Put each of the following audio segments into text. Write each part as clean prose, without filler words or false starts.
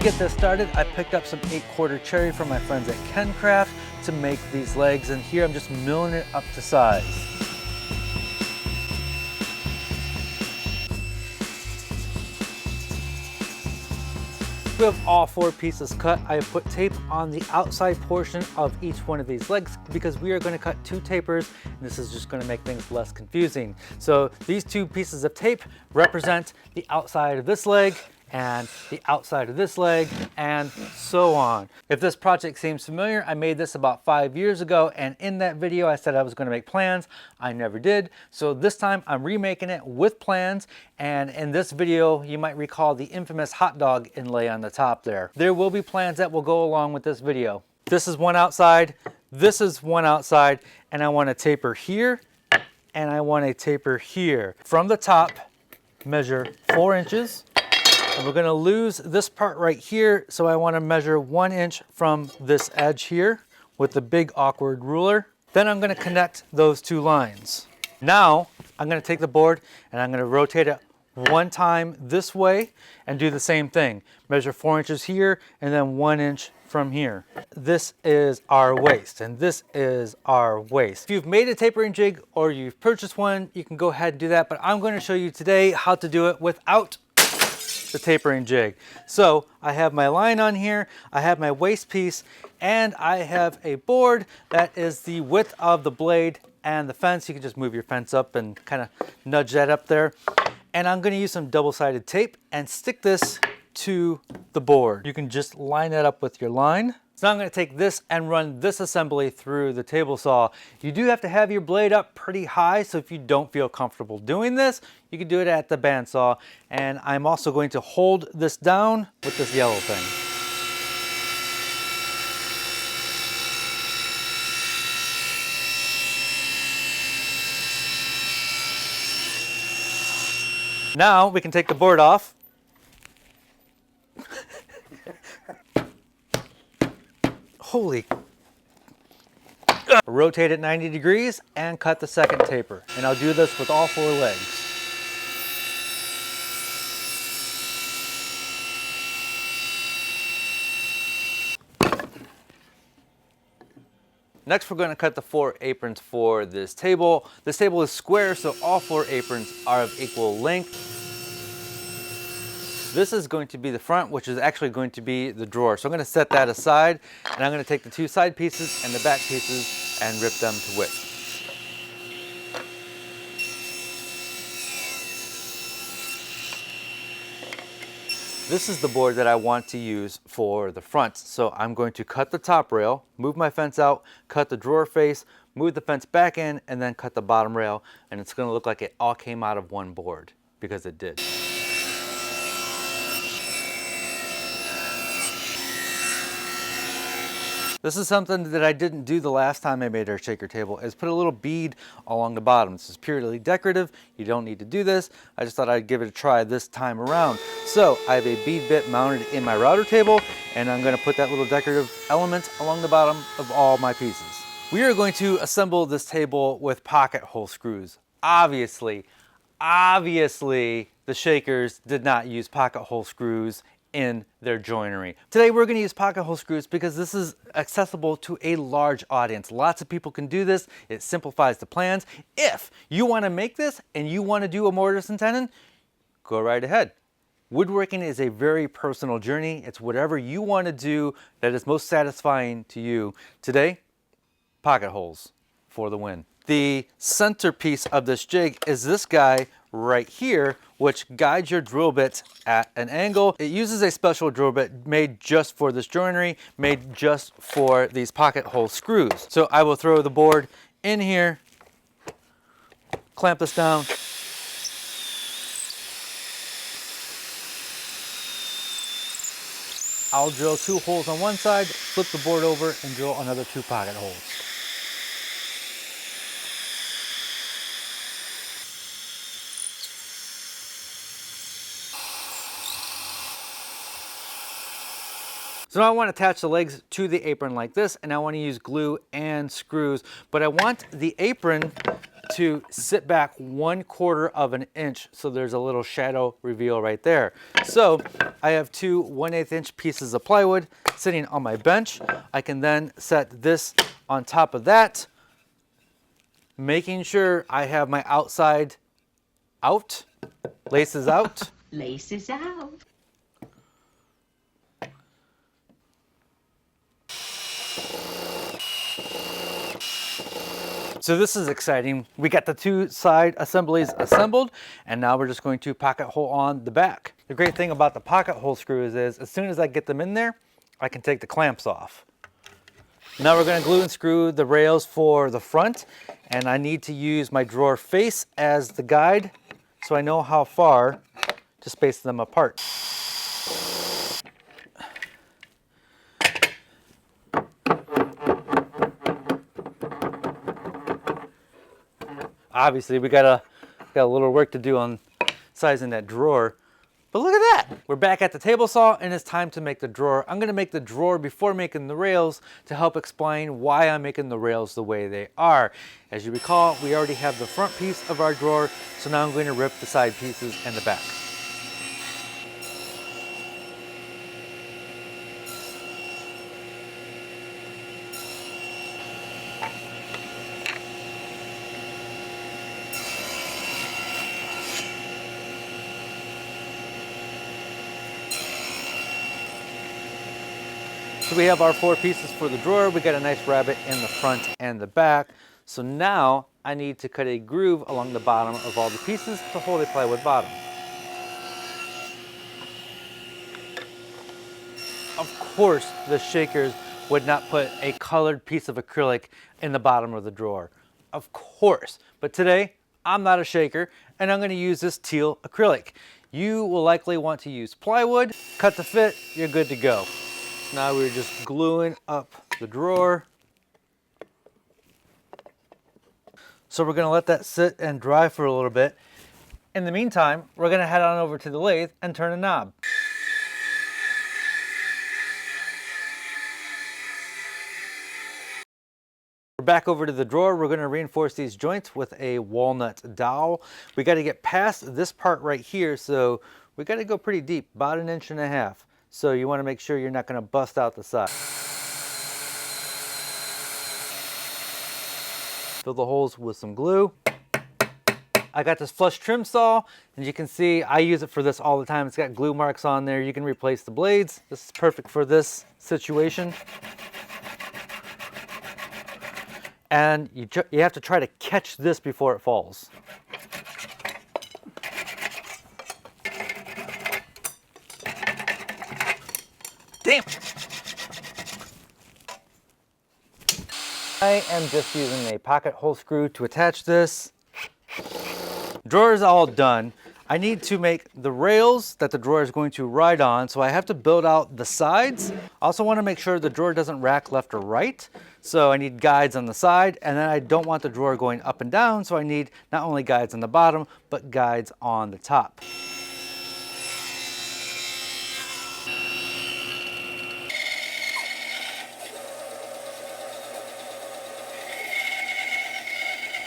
get this started, I picked up some 8/4 cherry from my friends at KenCraft to make these legs, and here I'm just milling it up to size. We have all 4 pieces cut. I have put tape on the outside portion of each one of these legs because we are going to cut 2 tapers, and this is just going to make things less confusing. So these 2 pieces of tape represent the outside of this leg and the outside of this leg, and so on. If this project seems familiar, I made this about 5 years ago, and in that video I said I was going to make plans. I never did. So this time I'm remaking it with plans, and in this video you might recall the infamous hot dog inlay on the top there. There will be plans that will go along with this video. This is one outside, this is one outside, and I want to taper here, and I want to taper here. From the top, measure 4 inches. And we're going to lose this part right here, so I want to measure 1 inch from this edge here with the big awkward ruler. Then I'm going to connect those 2 lines. Now I'm going to take the board and I'm going to rotate it 1 time this way and do the same thing. Measure 4 inches here and then 1 inch from here. This is our waist, and this is our waist. If you've made a tapering jig or you've purchased one, you can go ahead and do that, but I'm going to show you today how to do it without the tapering jig. So I have my line on here, I have my waist piece, and I have a board that is the width of the blade and the fence. You can just move your fence up and kind of nudge that up there. And I'm going to use some double-sided tape and stick this to the board. You can just line that up with your line. So now I'm going to take this and run this assembly through the table saw. You do have to have your blade up pretty high, so if you don't feel comfortable doing this, you can do it at the bandsaw. And I'm also going to hold this down with this yellow thing. Now we can take the board off. Holy. Rotate it 90 degrees and cut the second taper. And I'll do this with all 4 legs. Next, we're going to cut the 4 aprons for this table. This table is square, so all 4 aprons are of equal length. This is going to be the front, which is actually going to be the drawer. So I'm going to set that aside, and I'm going to take the 2 side pieces and the back pieces and rip them to width. This is the board that I want to use for the front. So I'm going to cut the top rail, move my fence out, cut the drawer face, move the fence back in, and then cut the bottom rail. And it's going to look like it all came out of one board, because it did. This is something that I didn't do the last time I made our shaker table, is put a little bead along the bottom. This is purely decorative. You don't need to do this. I just thought I'd give it a try this time around. So I have a bead bit mounted in my router table, and I'm going to put that little decorative element along the bottom of all my pieces. We are going to assemble this table with pocket hole screws. Obviously, the shakers did not use pocket hole screws in their joinery. Today we're going to use pocket hole screws because this is accessible to a large audience. Lots of people can do this. It simplifies the plans. If you want to make this and you want to do a mortise and tenon, go right ahead. Woodworking is a very personal journey. It's whatever you want to do that is most satisfying to you. Today, pocket holes for the win. The centerpiece of this jig is this guy right here, which guides your drill bit at an angle. It uses a special drill bit made just for this joinery, made just for these pocket hole screws. So I will throw the board in here, clamp this down, I'll drill 2 holes on one side, flip the board over, and drill another 2 pocket holes. So now I want to attach the legs to the apron like this, and I want to use glue and screws, but I want the apron to sit back 1/4 of an inch so there's a little shadow reveal right there. So I have two 1/8 inch pieces of plywood sitting on my bench. I can then set this on top of that, making sure I have my outside out, laces out. Laces out. So this is exciting. We got the two side assemblies assembled, and now we're just going to pocket hole on the back. The great thing about the pocket hole screws is as soon as I get them in there, I can take the clamps off. Now we're going to glue and screw the rails for the front, and I need to use my drawer face as the guide so I know how far to space them apart. Obviously, we got a little work to do on sizing that drawer. But look at that! We're back at the table saw, and it's time to make the drawer. I'm gonna make the drawer before making the rails to help explain why I'm making the rails the way they are. As you recall, we already have the front piece of our drawer, so now I'm going to rip the side pieces and the back. So we have our 4 pieces for the drawer. We got a nice rabbet in the front and the back. So now I need to cut a groove along the bottom of all the pieces to hold a plywood bottom. Of course, the shakers would not put a colored piece of acrylic in the bottom of the drawer. Of course. But today, I'm not a shaker, and I'm going to use this teal acrylic. You will likely want to use plywood. Cut to fit, you're good to go. Now we're just gluing up the drawer. So we're going to let that sit and dry for a little bit. In the meantime, we're going to head on over to the lathe and turn a knob. We're back over to the drawer. We're going to reinforce these joints with a walnut dowel. We got to get past this part right here, so we got to go pretty deep, about 1.5 inches. So you want to make sure you're not going to bust out the side. Fill the holes with some glue. I got this flush trim saw, and you can see I use it for this all the time. It's got glue marks on there. You can replace the blades. This is perfect for this situation. And you have to try to catch this before it falls. Damn! I am just using a pocket hole screw to attach this. Drawer is all done. I need to make the rails that the drawer is going to ride on, so I have to build out the sides. I also want to make sure the drawer doesn't rack left or right, so I need guides on the side, and then I don't want the drawer going up and down, so I need not only guides on the bottom, but guides on the top.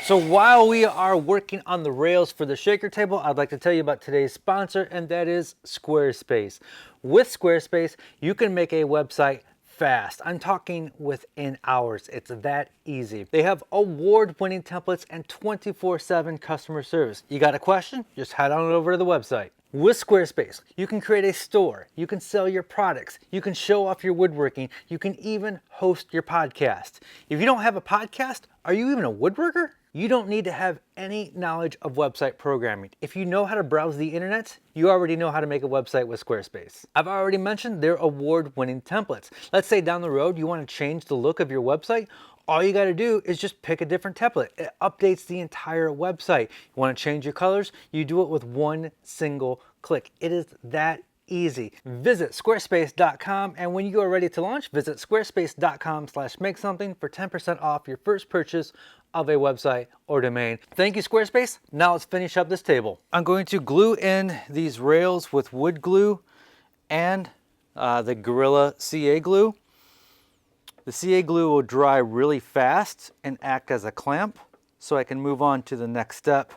So while we are working on the rails for the shaker table, I'd like to tell you about today's sponsor, and that is Squarespace. With Squarespace, you can make a website fast. I'm talking within hours. It's that easy. They have award-winning templates and 24/7 customer service. You got a question? Just head on over to the website. With Squarespace, you can create a store, you can sell your products, you can show off your woodworking, you can even host your podcast. If you don't have a podcast, are you even a woodworker? You don't need to have any knowledge of website programming. If you know how to browse the internet, you already know how to make a website with Squarespace. I've already mentioned their award-winning templates. Let's say down the road you want to change the look of your website. All you got to do is just pick a different template. It updates the entire website. You want to change your colors? You do it with one single click. It is that easy. Visit squarespace.com, and when you are ready to launch, visit squarespace.com/makesomething for 10% off your first purchase of a website or domain. Thank you, Squarespace. Now let's finish up this table. I'm going to glue in these rails with wood glue and the Gorilla CA glue. The CA glue will dry really fast and act as a clamp. so I can move on to the next step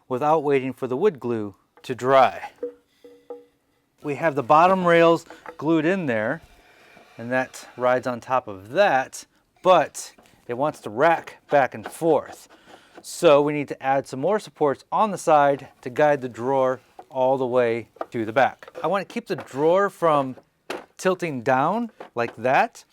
without waiting for the wood glue to dry. We have the bottom rails glued in there, and that rides on top of that, but it wants to rack back and forth. So we need to add some more supports on the side to guide the drawer all the way to the back. I want to keep the drawer from tilting down like that.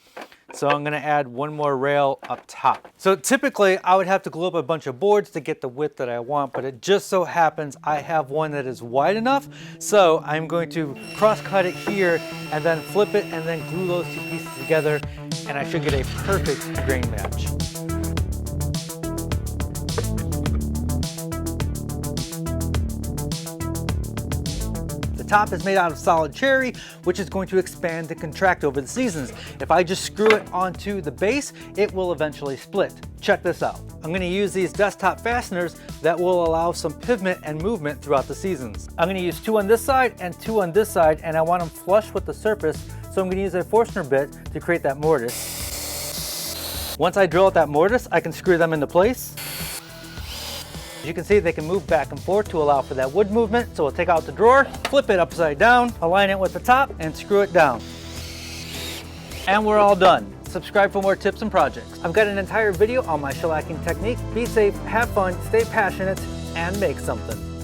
So I'm gonna add one more rail up top. So typically I would have to glue up a bunch of boards to get the width that I want, but it just so happens I have one that is wide enough. So I'm going to cross cut it here and then flip it and then glue those two pieces together, and I should get a perfect grain match. The top is made out of solid cherry, which is going to expand and contract over the seasons. If I just screw it onto the base, it will eventually split. Check this out. I'm going to use these desktop fasteners that will allow some pivot and movement throughout the seasons. I'm going to use 2 on this side and 2 on this side, and I want them flush with the surface, so I'm going to use a Forstner bit to create that mortise. Once I drill out that mortise, I can screw them into place. As you can see, they can move back and forth to allow for that wood movement. So we'll take out the drawer, flip it upside down, align it with the top, and screw it down. And we're all done. Subscribe for more tips and projects. I've got an entire video on my shellacking technique. Be safe, have fun, stay passionate, and make something.